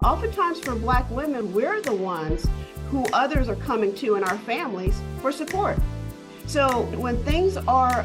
oftentimes for Black women, we're the ones who others are coming to in our families for support. So when things are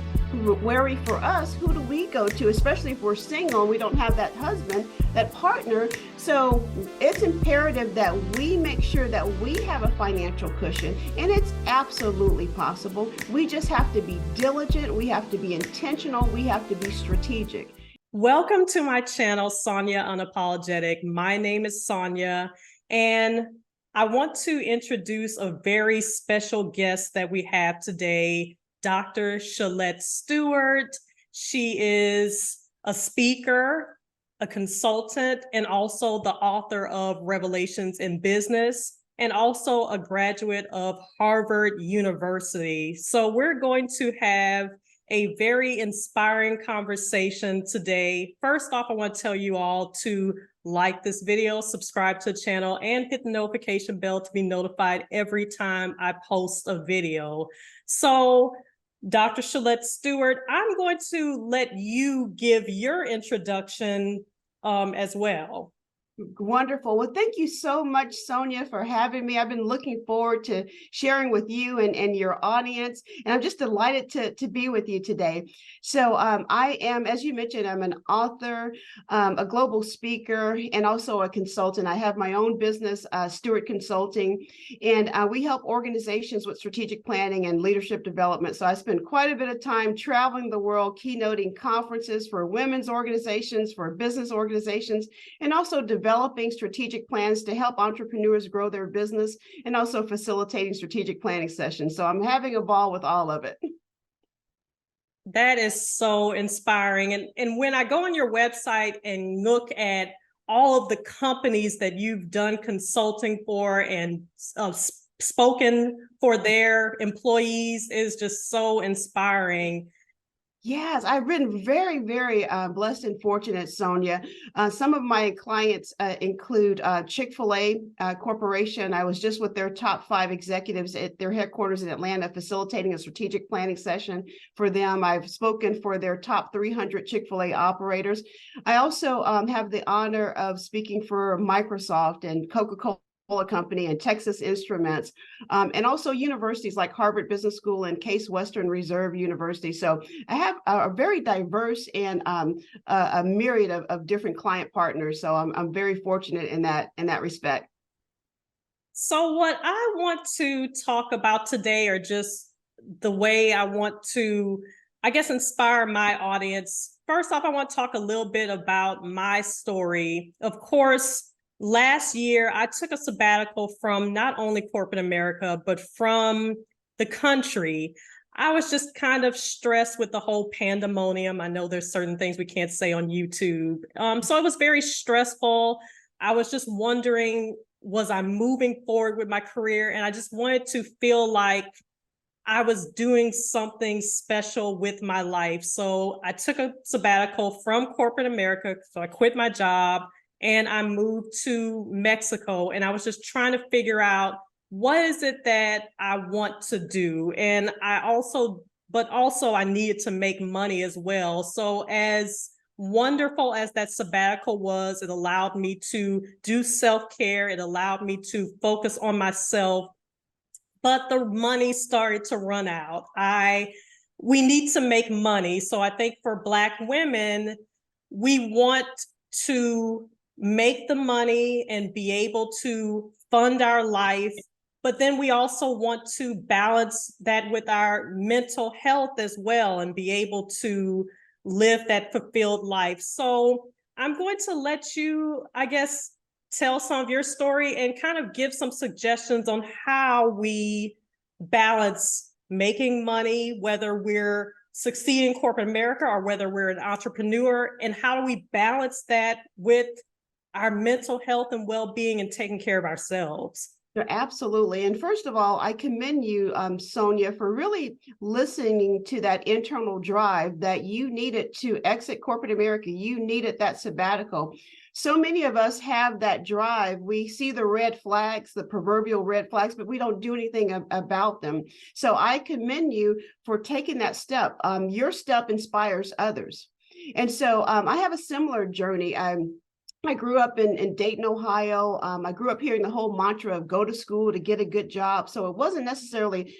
wary for us, who do we go to, especially if we're single and we don't have that husband, that partner? So it's imperative that we make sure that we have a financial cushion, and it's absolutely possible. We just have to be diligent, we have to be intentional, we have to be strategic. Welcome to my channel, Sonja Unapologetic. My name is Sonja, and I want to introduce a very special guest that we have today, Dr. Shelette Stewart. She is a speaker, a consultant, and also the author of Revelations in Business, and also a graduate of Harvard University. So we're going to have a very inspiring conversation today. First off, I want to tell you all to like this video, subscribe to the channel, and hit the notification bell to be notified every time I post a video. So, Dr. Shelette Stewart, I'm going to let you give your introduction as well. Wonderful. Well, thank you so much, Sonja, for having me. I've been looking forward to sharing with you and your audience, and I'm just delighted to be with you today. So I am, as you mentioned, I'm an author, a global speaker, and also a consultant. I have my own business, Stewart Consulting, and we help organizations with strategic planning and leadership development. So I spend quite a bit of time traveling the world, keynoting conferences for women's organizations, for business organizations, and also developing strategic plans to help entrepreneurs grow their business, and also facilitating strategic planning sessions. So I'm having a ball with all of it. That is so inspiring. And when I go on your website and look at all of the companies that you've done consulting for and spoken for their employees, is just so inspiring. Yes, I've been very, very blessed and fortunate, Sonja. Some of my clients include Chick-fil-A Corporation. I was just with their top 5 executives at their headquarters in Atlanta, facilitating a strategic planning session for them. I've spoken for their top 300 Chick-fil-A operators. I also have the honor of speaking for Microsoft and Coca-Cola Company and Texas Instruments, and also universities like Harvard Business School and Case Western Reserve University. So I have a very diverse and a myriad of different client partners. So I'm very fortunate in that respect. So what I want to talk about today are just the way I want to, I guess, inspire my audience. First off, I want to talk a little bit about my story. Of course, last year, I took a sabbatical from not only corporate America, but from the country. I was just kind of stressed with the whole pandemonium. I know there's certain things we can't say on YouTube. So it was very stressful. I was just wondering, was I moving forward with my career? And I just wanted to feel like I was doing something special with my life. So I took a sabbatical from corporate America. So I quit my job and I moved to Mexico, and I was just trying to figure out, what is it that I want to do? And but also I needed to make money as well. So as wonderful as that sabbatical was, it allowed me to do self-care. It allowed me to focus on myself, but the money started to run out. We need to make money. So I think for Black women, we want to make the money and be able to fund our life, but then we also want to balance that with our mental health as well and be able to live that fulfilled life. So I'm going to let you, I guess, tell some of your story and kind of give some suggestions on how we balance making money, whether we're succeeding in corporate America or whether we're an entrepreneur, and how do we balance that with our mental health and well-being and taking care of ourselves. Absolutely. And first of all, I commend you, Sonja, for really listening to that internal drive that you needed to exit corporate America. You needed that sabbatical. So many of us have that drive. We see the red flags, the proverbial red flags, but we don't do anything about them. So I commend you for taking that step. Your step inspires others. And so I have a similar journey. I grew up in Dayton, Ohio. I grew up hearing the whole mantra of go to school to get a good job. So it wasn't necessarily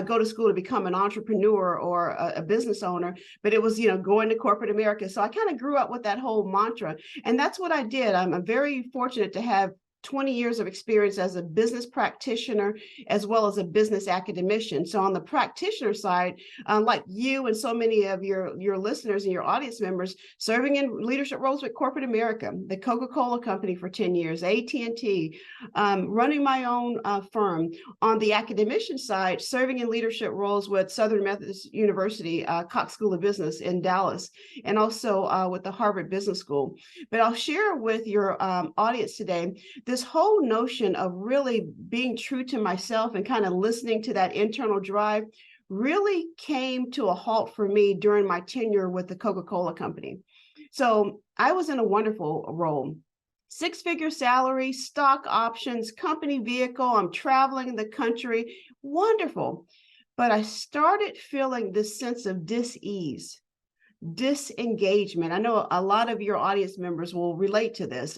go to school to become an entrepreneur or a business owner, but it was, going to corporate America. So I kind of grew up with that whole mantra. And that's what I did. I'm very fortunate to have 20 years of experience as a business practitioner as well as a business academician. So on the practitioner side, like you and so many of your listeners and your audience members, serving in leadership roles with corporate America, the Coca-Cola Company for 10 years, AT&T, running my own firm. On the academician side, serving in leadership roles with Southern Methodist University, Cox School of Business in Dallas, and also with the Harvard Business School. But I'll share with your audience today this whole notion of really being true to myself and kind of listening to that internal drive really came to a halt for me during my tenure with the Coca-Cola Company. So I was in a wonderful role. 6-figure salary, stock options, company vehicle. I'm traveling the country. Wonderful. But I started feeling this sense of dis-ease, disengagement. I know a lot of your audience members will relate to this,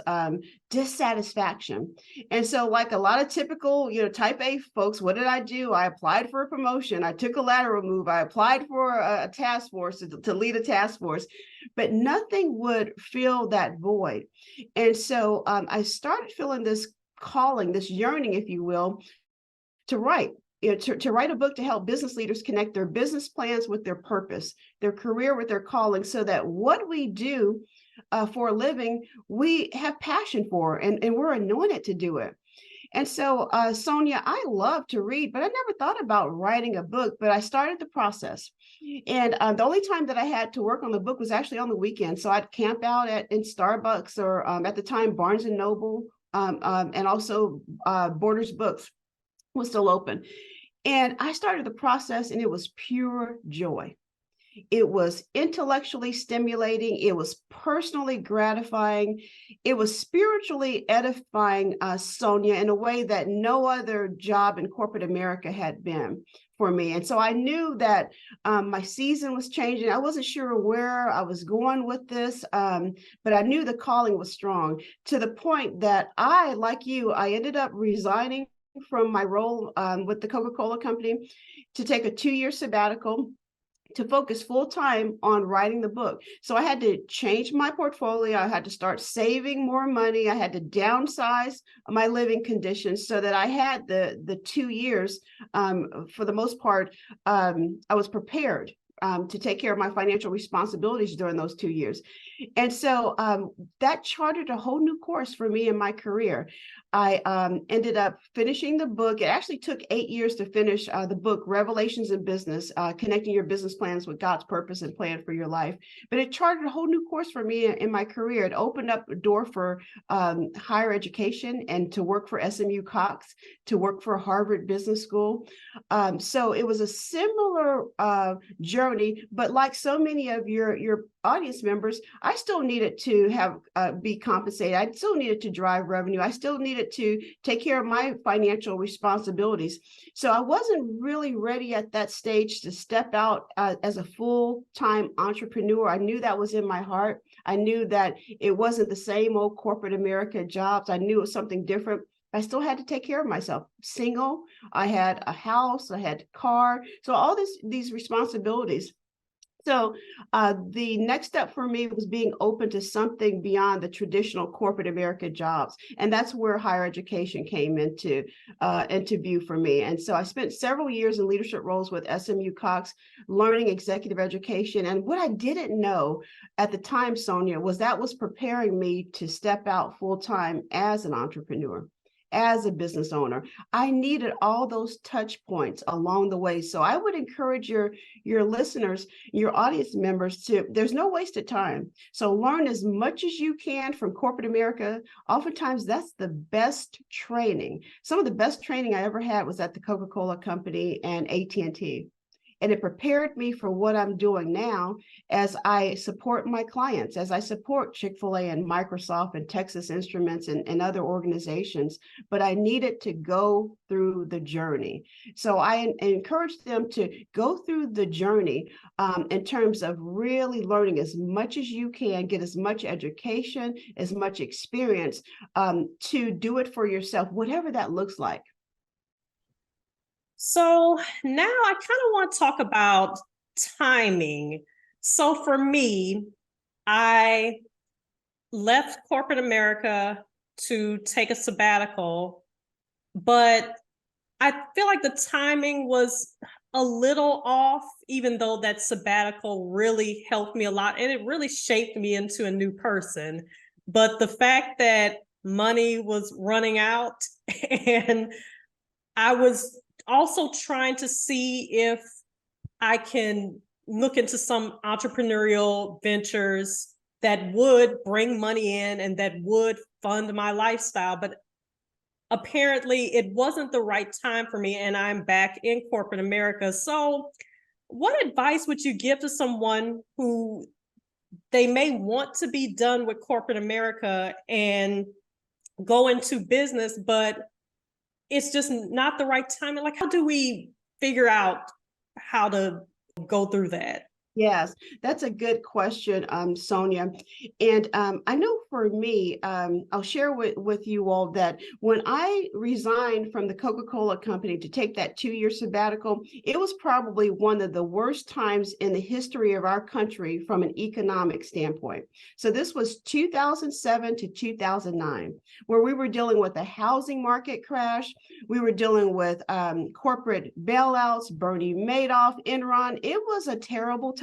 dissatisfaction. And so like a lot of typical, type A folks, what did I do? I applied for a promotion. I took a lateral move. I applied for a task force to lead a task force, but nothing would fill that void. And so I started feeling this calling, this yearning, if you will, to write. To write a book to help business leaders connect their business plans with their purpose, their career with their calling, so that what we do for a living, we have passion for, and we're anointed to do it. And so, Sonja, I love to read, but I never thought about writing a book, but I started the process. And the only time that I had to work on the book was actually on the weekend. So I'd camp out in Starbucks or at the time, Barnes and Noble, and also Borders Books was still open. And I started the process and it was pure joy. It was intellectually stimulating. It was personally gratifying. It was spiritually edifying, Sonja, in a way that no other job in corporate America had been for me. And so I knew that my season was changing. I wasn't sure where I was going with this, but I knew the calling was strong, to the point that I, like you, I ended up resigning from my role with the Coca-Cola Company to take a 2-year sabbatical to focus full time on writing the book. So I had to change my portfolio. I had to start saving more money. I had to downsize my living conditions so that I had the 2 years, for the most part, I was prepared to take care of my financial responsibilities during those 2 years. And so that charted a whole new course for me in my career. I ended up finishing the book. It actually took 8 years to finish the book, Revelations in Business, Connecting Your Business Plans with God's Purpose and Plan for Your Life. But it charted a whole new course for me in my career. It opened up a door for higher education and to work for SMU Cox, to work for Harvard Business School. So it was a similar journey, but like so many of your audience members, I still needed to have be compensated. I still needed to drive revenue. I still needed to take care of my financial responsibilities. So I wasn't really ready at that stage to step out as a full-time entrepreneur. I knew that was in my heart. I knew that it wasn't the same old corporate America jobs. I knew it was something different. I still had to take care of myself. Single, I had a house, I had a car. So all these responsibilities. So the next step for me was being open to something beyond the traditional corporate America jobs. And that's where higher education came into view for me. And so I spent several years in leadership roles with SMU Cox, learning executive education. And what I didn't know at the time, Sonja, was that was preparing me to step out full-time as an entrepreneur, as a business owner. I needed all those touch points along the way. So I would encourage your listeners, your audience members there's no wasted time. So learn as much as you can from corporate America. Oftentimes that's the best training. Some of the best training I ever had was at the Coca-Cola Company and AT&T. And it prepared me for what I'm doing now as I support my clients, as I support Chick-fil-A and Microsoft and Texas Instruments and other organizations. But I needed to go through the journey. So I encourage them to go through the journey in terms of really learning as much as you can, get as much education, as much experience to do it for yourself, whatever that looks like. So now I kind of want to talk about timing. So for me, I left corporate America to take a sabbatical, but I feel like the timing was a little off, even though that sabbatical really helped me a lot and it really shaped me into a new person. But the fact that money was running out and I was also trying to see if I can look into some entrepreneurial ventures that would bring money in and that would fund my lifestyle. But apparently it wasn't the right time for me, and I'm back in corporate America. So what advice would you give to someone who they may want to be done with corporate America and go into business, but it's just not the right time? Like, how do we figure out how to go through that? Yes, that's a good question, Sonja. And I know for me, I'll share with you all that when I resigned from the Coca-Cola Company to take that 2-year sabbatical, it was probably one of the worst times in the history of our country from an economic standpoint. So this was 2007 to 2009, where we were dealing with a housing market crash. We were dealing with corporate bailouts, Bernie Madoff, Enron. It was a terrible time.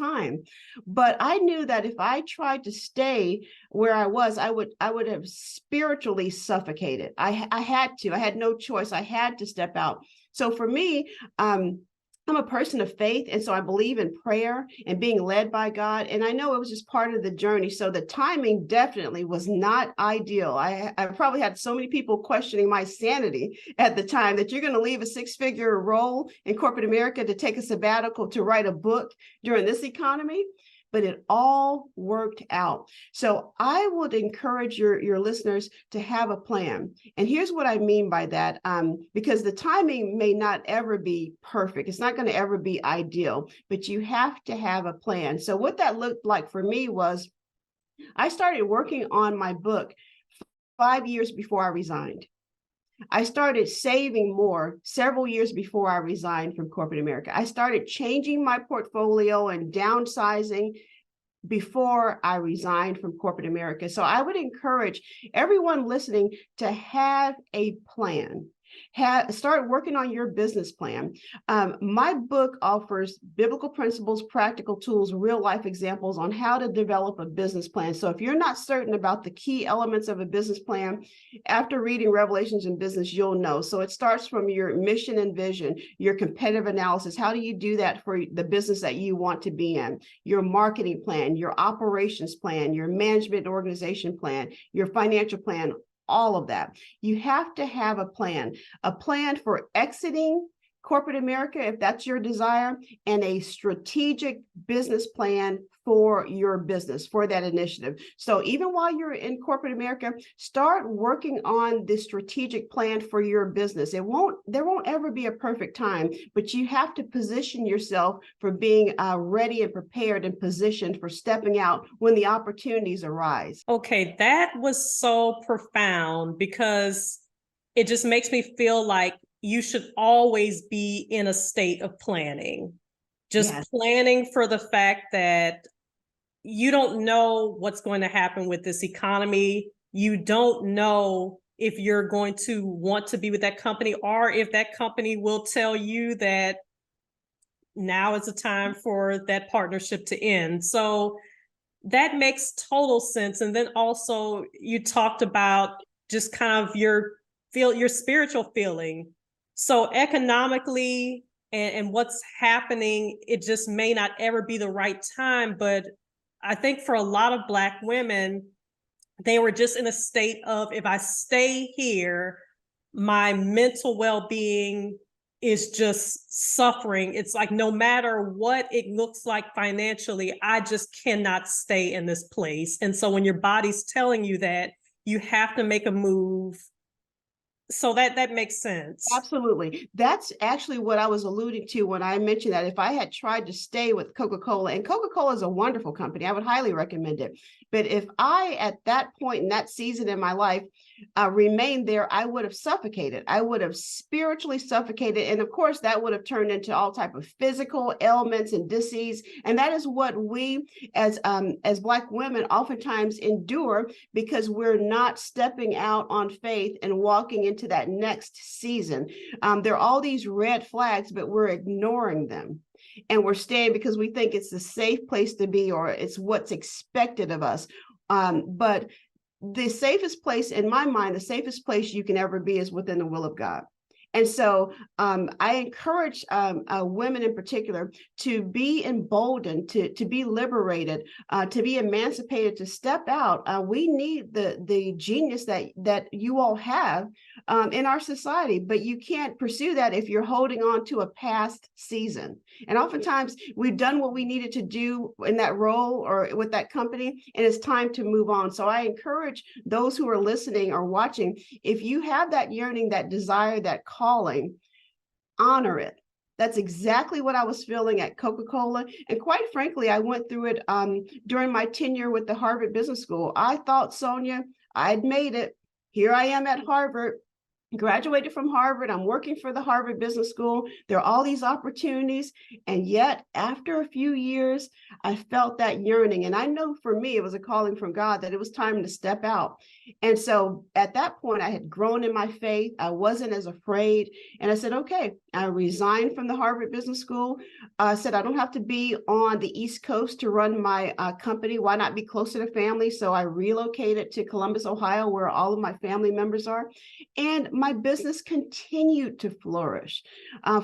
But I knew that if I tried to stay where I was, I would have spiritually suffocated. I had no choice. I had to step out. So for me, I'm a person of faith, and so I believe in prayer and being led by God. And I know it was just part of the journey. So the timing definitely was not ideal. I probably had so many people questioning my sanity at the time, that you're going to leave a 6-figure role in corporate America to take a sabbatical to write a book during this economy. But it all worked out. So I would encourage your listeners to have a plan. And here's what I mean by that, because the timing may not ever be perfect. It's not going to ever be ideal, but you have to have a plan. So what that looked like for me was I started working on my book 5 years before I resigned. I started saving more several years before I resigned from corporate America. I started changing my portfolio and downsizing before I resigned from corporate America. So I would encourage everyone listening to have a plan. Start working on your business plan. My book offers biblical principles, practical tools, real life examples on how to develop a business plan. So if you're not certain about the key elements of a business plan, after reading Revelations in Business, you'll know. So it starts from your mission and vision, your competitive analysis. How do you do that for the business that you want to be in? Your marketing plan, your operations plan, your management organization plan, your financial plan, all of that. You have to have a plan for exiting corporate America, if that's your desire, and a strategic business plan for your business, for that initiative. So even while you're in corporate America, start working on this strategic plan for your business. There won't ever be a perfect time, but you have to position yourself for being ready and prepared and positioned for stepping out when the opportunities arise. Okay, that was so profound, because it just makes me feel like you should always be in a state of planning. Just Yes. planning for the fact that you don't know what's going to happen with this economy. You don't know if you're going to want to be with that company, or if that company will tell you that now is the time for that partnership to end. So that makes total sense. And then also you talked about just kind of your spiritual feeling. So economically and what's happening, it just may not ever be the right time. But I think for a lot of Black women, they were just in a state of, if I stay here, my mental well-being is just suffering. It's like, no matter what it looks like financially, I just cannot stay in this place. And so when your body's telling you that, you have to make a move. So that makes sense. Absolutely. That's actually what I was alluding to when I mentioned that if I had tried to stay with Coca-Cola, and Coca-Cola is a wonderful company, I would highly recommend it. But if I, at that point in that season in my life, remained there, I would have suffocated. I would have spiritually suffocated. And of course, that would have turned into all type of physical ailments and disease. And that is what we as Black women oftentimes endure, because we're not stepping out on faith and walking into that next season. There are all these red flags, but we're ignoring them. And we're staying because we think it's the safe place to be, or it's what's expected of us. But the safest place, in my mind, the safest place you can ever be is within the will of God. And so I encourage women in particular to be emboldened, to be liberated, to be emancipated, to step out. We need the genius that you all have in our society, but you can't pursue that if you're holding on to a past season. And oftentimes we've done what we needed to do in that role or with that company, and it's time to move on. So I encourage those who are listening or watching, if you have that yearning, that desire, that calling, honor it. That's exactly what I was feeling at Coca-Cola. And quite frankly, I went through it during my tenure with the Harvard Business School. I thought, Sonja, I'd made it. Here I am at Harvard. Graduated from Harvard. I'm working for the Harvard Business School. There are all these opportunities. And yet, after a few years, I felt that yearning. And I know for me, it was a calling from God that it was time to step out. And so at that point, I had grown in my faith. I wasn't as afraid. And I said, okay, I resigned from the Harvard Business School. I said, I don't have to be on the East Coast to run my company. Why not be closer to family? So I relocated to Columbus, Ohio, where all of my family members are. And my business continued to flourish.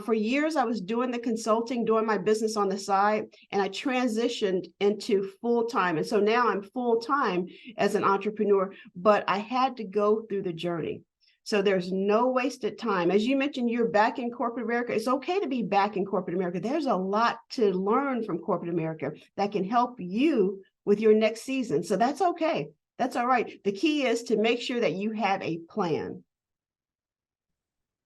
For years, I was doing the consulting, doing my business on the side, and I transitioned into full-time. And so now I'm full-time as an entrepreneur, but I had to go through the journey. So there's no wasted time. As you mentioned, you're back in corporate America. It's okay to be back in corporate America. There's a lot to learn from corporate America that can help you with your next season. So that's okay. That's all right. The key is to make sure that you have a plan.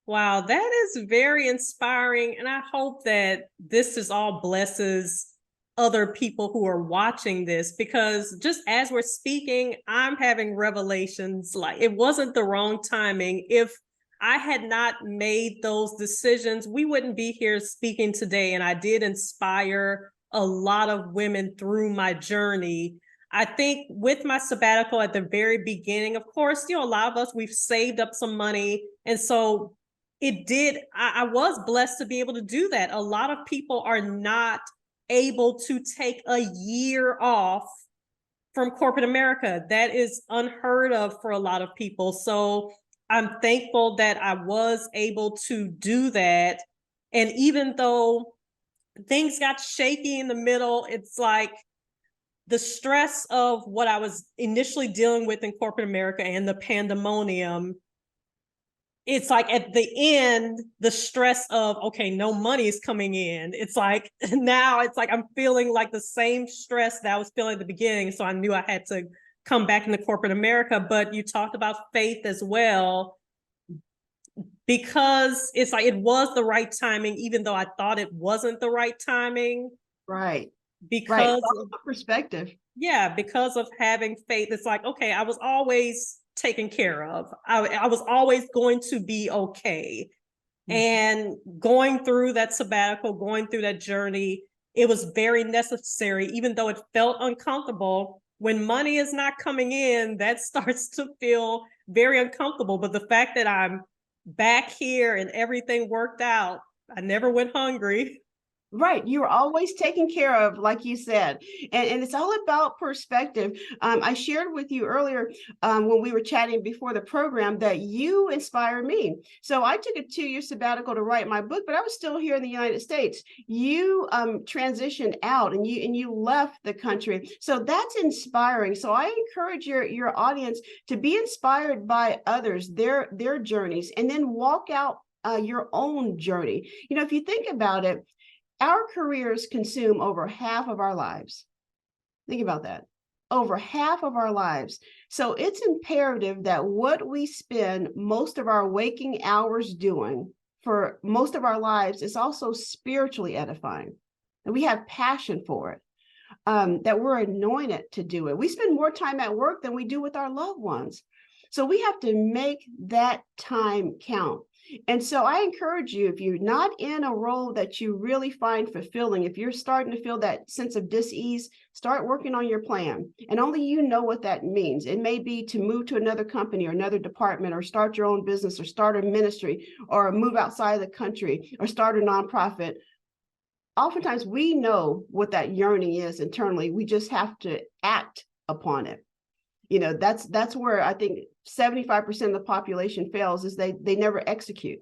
Wow, that is very inspiring. And I hope that this is all blesses other people who are watching this, because just as we're speaking, I'm having revelations. Like, it wasn't the wrong timing. If I had not made those decisions, we wouldn't be here speaking today. And I did inspire a lot of women through my journey. I think with my sabbatical at the very beginning, of course, a lot of us, we've saved up some money. And so I was blessed to be able to do that. A lot of people are not able to take a year off from corporate America. That is unheard of for a lot of people. So I'm thankful that I was able to do that. And even though things got shaky in the middle, it's like the stress of what I was initially dealing with in corporate America and the pandemonium, it's like at the end, the stress of, okay, no money is coming in. It's like, now it's like I'm feeling like the same stress that I was feeling at the beginning. So I knew I had to come back into corporate America. But you talked about faith as well, because it's like, it was the right timing, even though I thought it wasn't the right timing. Right. Because of perspective. Yeah, because of having faith. It's like, okay, I was always taken care of. I was always going to be okay. Mm-hmm. And going through that sabbatical, going through that journey, it was very necessary, even though it felt uncomfortable. When money is not coming in, that starts to feel very uncomfortable. But the fact that I'm back here and everything worked out, I never went hungry. Right. You're always taken care of, like you said. And it's all about perspective. I shared with you earlier when we were chatting before the program that you inspire me. So I took a 2-year sabbatical to write my book, but I was still here in the United States. You transitioned out and you left the country. So that's inspiring. So I encourage your audience to be inspired by others, their journeys, and then walk out your own journey. If you think about it, our careers consume over half of our lives. Think about that. Over half of our lives. So it's imperative that what we spend most of our waking hours doing for most of our lives is also spiritually edifying. And we have passion for it, that we're anointed to do it. We spend more time at work than we do with our loved ones. So we have to make that time count. And so I encourage you, if you're not in a role that you really find fulfilling, if you're starting to feel that sense of dis-ease, start working on your plan. And only you know what that means. It may be to move to another company or another department, or start your own business, or start a ministry, or move outside of the country, or start a nonprofit. Oftentimes we know what that yearning is internally. We just have to act upon it. That's where I think 75% of the population fails, is they never execute.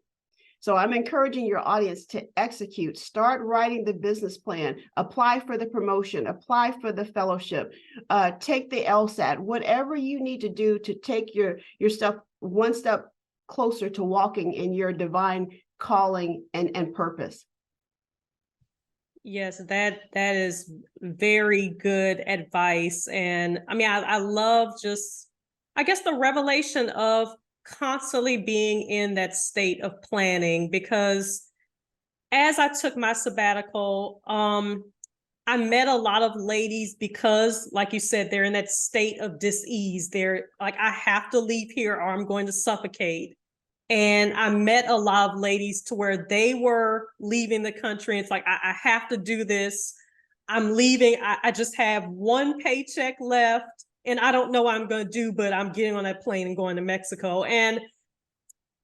So I'm encouraging your audience to execute. Start writing the business plan, apply for the promotion, apply for the fellowship, take the LSAT, whatever you need to do to take your stuff one step closer to walking in your divine calling and purpose. Yes, that is very good advice. And I mean, I love just, I guess, the revelation of constantly being in that state of planning, because as I took my sabbatical, I met a lot of ladies because, like you said, they're in that state of dis-ease. They're like, I have to leave here or I'm going to suffocate. And I met a lot of ladies to where they were leaving the country. It's like, I have to do this. I'm leaving. I just have one paycheck left and I don't know what I'm going to do, but I'm getting on that plane and going to Mexico. And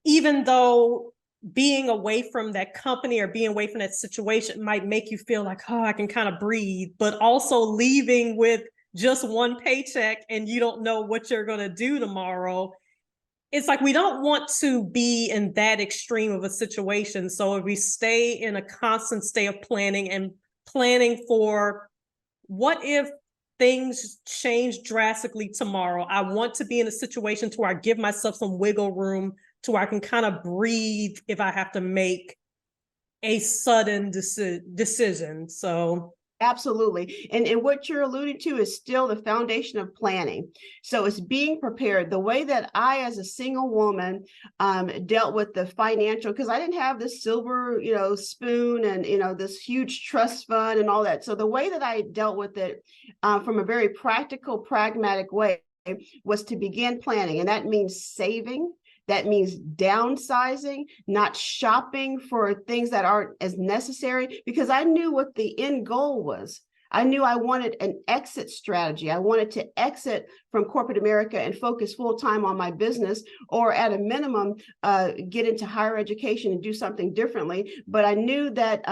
even though being away from that company or being away from that situation might make you feel like, oh, I can kind of breathe, but also leaving with just one paycheck and you don't know what you're going to do tomorrow. It's like, we don't want to be in that extreme of a situation. So if we stay in a constant state of planning and planning for, what if things change drastically tomorrow? I want to be in a situation to where I give myself some wiggle room to where I can kind of breathe if I have to make a sudden decision. So absolutely. And what you're alluding to is still the foundation of planning. So it's being prepared. The way that I, as a single woman, dealt with the financial, because I didn't have this silver, spoon and, this huge trust fund and all that. So the way that I dealt with it from a very practical, pragmatic way was to begin planning. And that means saving. That means downsizing, not shopping for things that aren't as necessary, because I knew what the end goal was. I knew I wanted an exit strategy. I wanted to exit from corporate America and focus full time on my business, or at a minimum, get into higher education and do something differently. But I knew that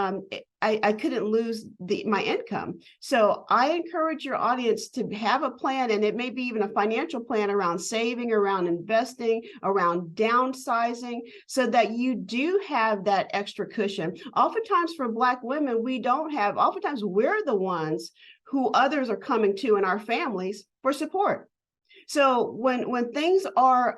I couldn't lose my income. So I encourage your audience to have a plan, and it may be even a financial plan around saving, around investing, around downsizing, so that you do have that extra cushion. Oftentimes for Black women, we don't have, oftentimes we're the ones who others are coming to in our families for support. So when things are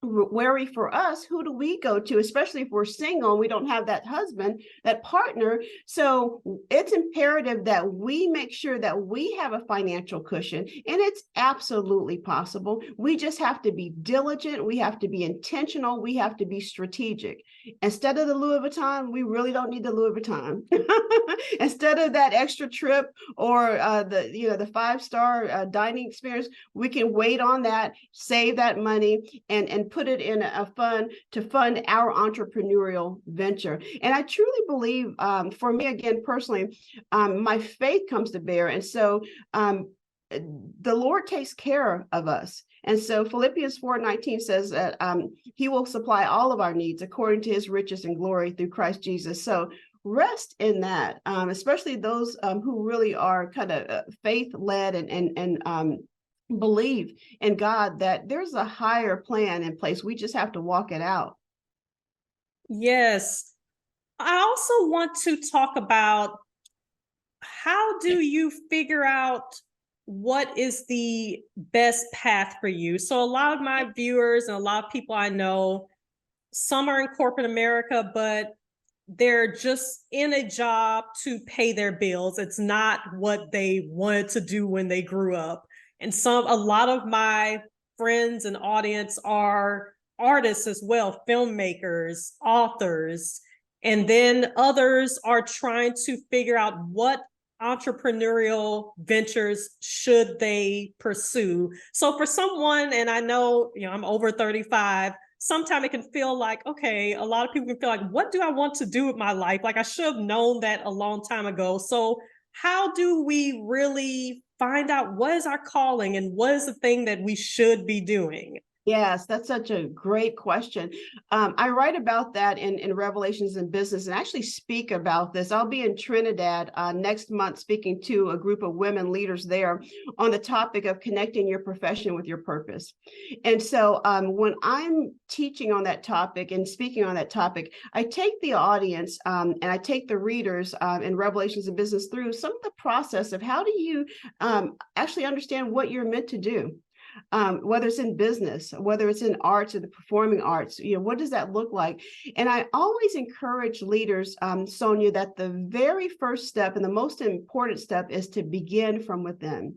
wary for us, who do we go to, especially if we're single and we don't have that husband, that partner? So it's imperative that we make sure that we have a financial cushion, and it's absolutely possible. We just have to be diligent. We have to be intentional. We have to be strategic. Instead of the Louis Vuitton, we really don't need the Louis Vuitton. Instead of that extra trip or the 5-star dining experience, we can wait on that, save that money, and put it in a fund to fund our entrepreneurial venture. And I truly believe, for me, again, personally, my faith comes to bear. And so the Lord takes care of us. And so Philippians 4:19 says that he will supply all of our needs according to his riches and glory through Christ Jesus. So rest in that, especially those who really are kind of faith-led and believe in God, that there's a higher plan in place. We just have to walk it out. yes, I also want to talk about, how do you figure out what is the best path for you? So a lot of my viewers and a lot of people I know, some are in corporate America, but they're just in a job to pay their bills. It's not what they wanted to do when they grew up. And a lot of my friends and audience are artists as well, filmmakers, authors, and then others are trying to figure out what entrepreneurial ventures should they pursue. So for someone, and I know, I'm over 35, sometimes it can feel like, okay, a lot of people can feel like, what do I want to do with my life? Like, I should have known that a long time ago. So how do we really find out what is our calling and what is the thing that we should be doing? Yes, that's such a great question. I write about that in Revelations in Business and actually speak about this. I'll be in Trinidad next month speaking to a group of women leaders there on the topic of connecting your profession with your purpose. And so when I'm teaching on that topic and speaking on that topic, I take the audience and I take the readers in Revelations in Business through some of the process of how do you actually understand what you're meant to do. Whether it's in business, whether it's in arts or the performing arts, what does that look like? And I always encourage leaders, Sonja, that the very first step and the most important step is to begin from within.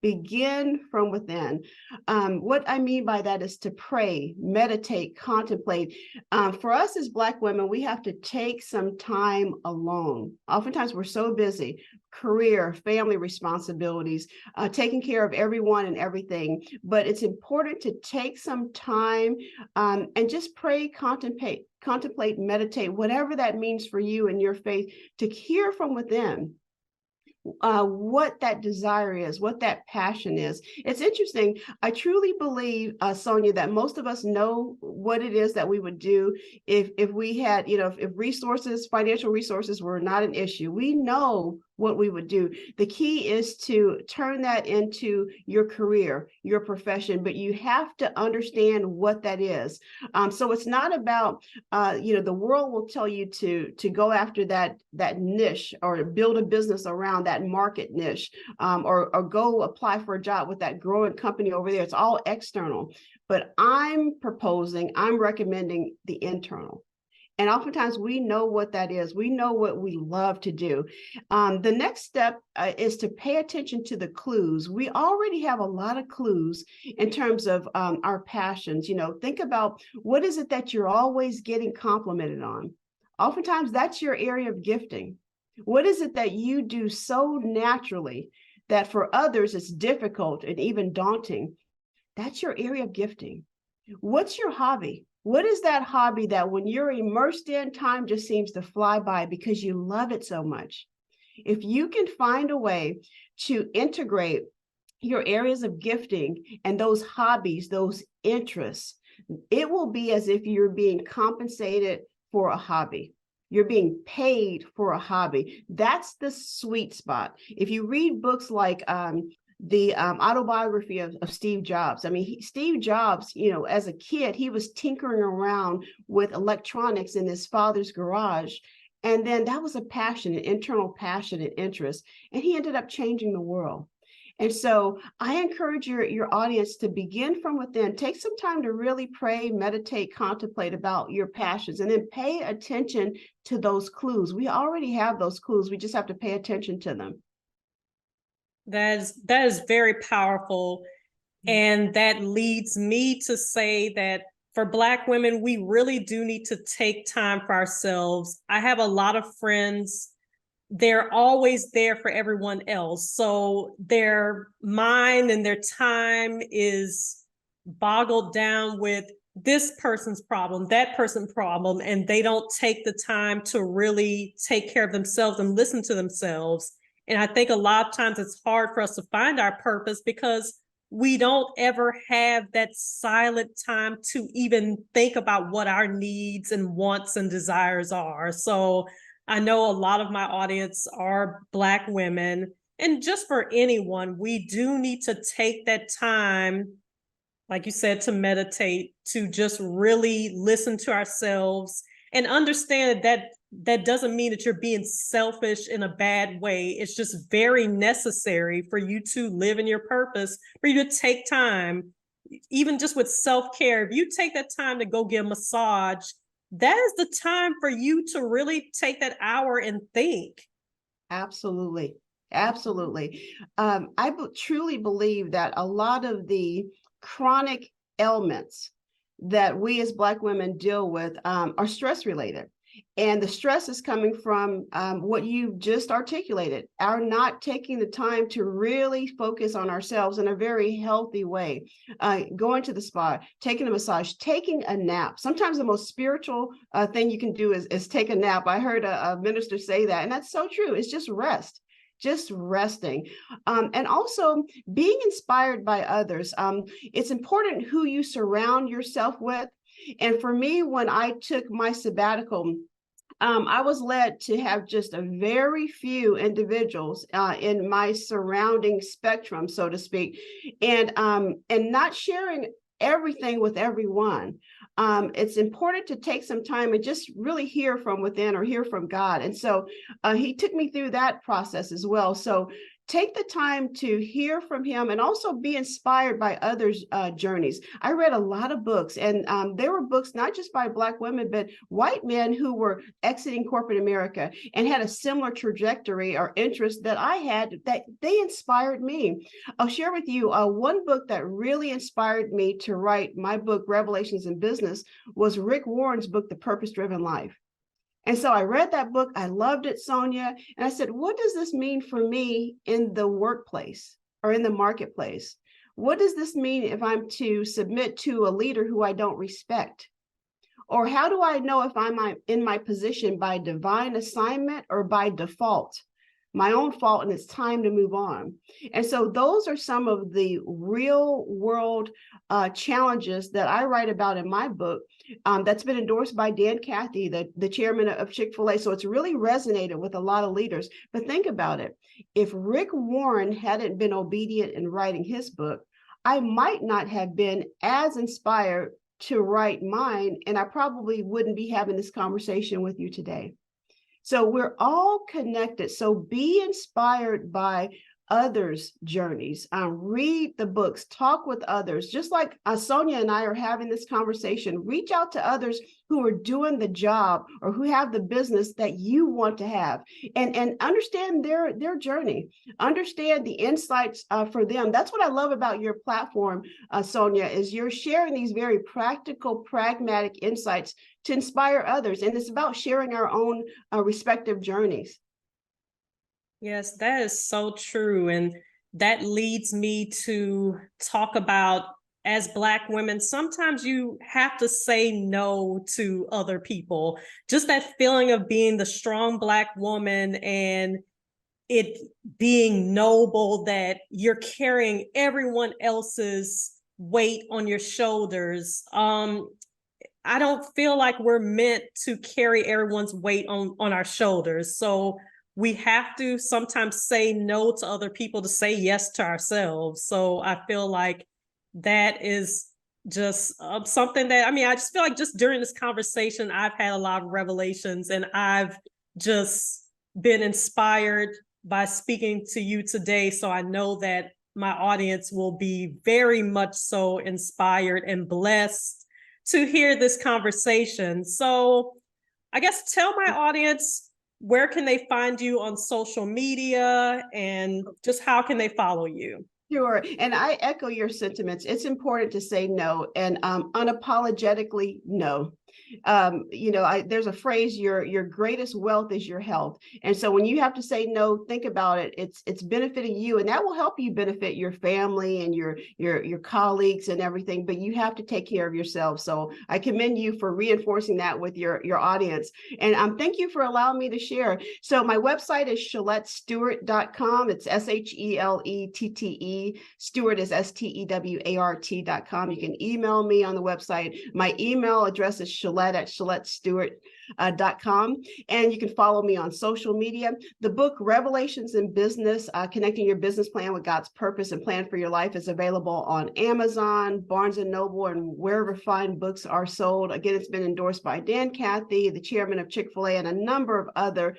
Begin from within. What I mean by that is to pray, meditate, contemplate. For us as Black women, we have to take some time alone. Oftentimes we're so busy, career, family responsibilities, taking care of everyone and everything. But it's important to take some time and just pray, contemplate, meditate, whatever that means for you and your faith, to hear from within. What that desire is, what that passion is. It's interesting. I truly believe, Sonja, that most of us know what it is that we would do if we had, if resources, financial resources were not an issue. We know what we would do. The key is to turn that into your career, your profession, but you have to understand what that is. So it's not about, the world will tell you to go after that niche or build a business around that market niche, or go apply for a job with that growing company over there. It's all external, but I'm recommending the internal. And oftentimes we know what that is. We know what we love to do. The next step is to pay attention to the clues. We already have a lot of clues in terms of our passions. Think about what is it that you're always getting complimented on. Oftentimes that's your area of gifting. What is it that you do so naturally that for others it's difficult and even daunting? That's your area of gifting. What's your hobby? What is that hobby that when you're immersed in, time just seems to fly by because you love it so much? If you can find a way to integrate your areas of gifting and those hobbies, those interests, it will be as if you're being compensated for a hobby. You're being paid for a hobby. That's the sweet spot. If you read books like the autobiography of Steve Jobs. I mean, Steve Jobs, as a kid, he was tinkering around with electronics in his father's garage. And then that was a passion, an internal passion and interest. And he ended up changing the world. And so I encourage your audience to begin from within. Take some time to really pray, meditate, contemplate about your passions, and then pay attention to those clues. We already have those clues. We just have to pay attention to them. That is very powerful. And that leads me to say that for Black women, we really do need to take time for ourselves. I have a lot of friends, they're always there for everyone else. So their mind and their time is boggled down with this person's problem, that person's problem, and they don't take the time to really take care of themselves and listen to themselves. And I think a lot of times it's hard for us to find our purpose because we don't ever have that silent time to even think about what our needs and wants and desires are. So I know a lot of my audience are Black women, and just for anyone, we do need to take that time, like you said, to meditate, to just really listen to ourselves and understand that that doesn't mean that you're being selfish in a bad way. It's just very necessary for you to live in your purpose, for you to take time. even just with self-care, if you take that time to go get a massage, that is the time for you to really take that hour and think. Absolutely. Absolutely. Truly believe that a lot of the chronic ailments that we as Black women deal with are stress related. And the stress is coming from what you just articulated, our not taking the time to really focus on ourselves in a very healthy way, going to the spa, taking a massage, taking a nap. Sometimes the most spiritual thing you can do is take a nap. I heard a minister say that, and that's so true. It's just rest. Just resting. And also being inspired by others. It's important who you surround yourself with. And for me, when I took my sabbatical, I was led to have just a very few individuals in my surrounding spectrum, so to speak, and not sharing everything with everyone. It's important to take some time and just really hear from within or hear from God. And so he took me through that process as well. So take the time to hear from him and also be inspired by others' journeys. I read a lot of books, and there were books not just by Black women, but white men who were exiting corporate America and had a similar trajectory or interest that I had, that they inspired me. I'll share with you one book that really inspired me to write my book, Revelations in Business, was Rick Warren's book, The Purpose-Driven Life. And so I read that book. I loved it, Sonja. And I said, what does this mean for me in the workplace or in the marketplace? What does this mean if I'm to submit to a leader who I don't respect? Or how do I know if I'm in my position by divine assignment or by default? My own fault, and it's time to move on. And so those are some of the real world challenges that I write about in my book that's been endorsed by Dan Cathy, the chairman of Chick-fil-A. So it's really resonated with a lot of leaders. But think about it. If Rick Warren hadn't been obedient in writing his book, I might not have been as inspired to write mine, and I probably wouldn't be having this conversation with you today. So we're all connected. So be inspired by others' journeys. Read the books, talk with others. Just like Sonja and I are having this conversation, reach out to others who are doing the job or who have the business that you want to have, and understand their journey, understand the insights for them. That's what I love about your platform, Sonja, is you're sharing these very practical, pragmatic insights to inspire others. And it's about sharing our own respective journeys. Yes, that is so true. And that leads me to talk about, as Black women, sometimes you have to say no to other people. Just that feeling of being the strong Black woman and it being noble that you're carrying everyone else's weight on your shoulders. I don't feel like we're meant to carry everyone's weight on our shoulders. So we have to sometimes say no to other people to say yes to ourselves. So I feel like that is just something that, I just feel like just during this conversation, I've had a lot of revelations, and I've just been inspired by speaking to you today. So I know that my audience will be very much so inspired and blessed to hear this conversation. So I guess tell my audience, where can they find you on social media, and just how can they follow you? Sure. And I echo your sentiments. It's important to say no, and unapologetically no. There's a phrase, your greatest wealth is your health. And so when you have to say no, think about it. It's benefiting you, and that will help you benefit your family and your colleagues and everything. But you have to take care of yourself. So I commend you for reinforcing that with your audience. And thank you for allowing me to share. So my website is SheletteStewart.com. It's SHELETTE. Stewart is STEWART.com. You can email me on the website. My email address is Shelette at SheletteStewart.com. And you can follow me on social media. The book, Revelations in Business, Connecting Your Business Plan with God's Purpose and Plan for Your Life, is available on Amazon, Barnes & Noble, and wherever fine books are sold. Again, it's been endorsed by Dan Cathy, the chairman of Chick-fil-A, and a number of other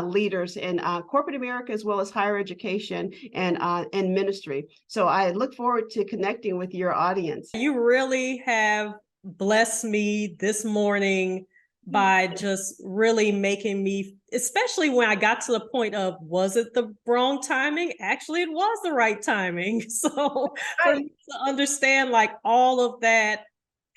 leaders in corporate America, as well as higher education and ministry. So I look forward to connecting with your audience. You really have blessed me this morning by just really making me, especially when I got to the point of, was it the wrong timing? Actually, it was the right timing. So for me to understand, like, all of that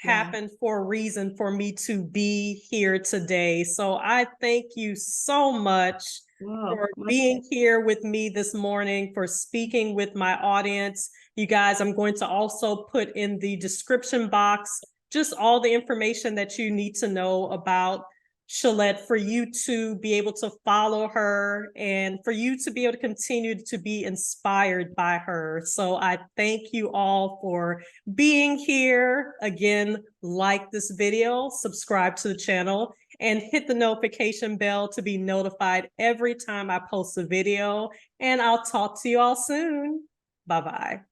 happened for a reason for me to be here today. So I thank you so much for being here with me this morning, for speaking with my audience. You guys, I'm going to also put in the description box just all the information that you need to know about Shelette, for you to be able to follow her and for you to be able to continue to be inspired by her. So I thank you all for being here. Again, like this video, subscribe to the channel, and hit the notification bell to be notified every time I post a video. And I'll talk to you all soon. Bye-bye.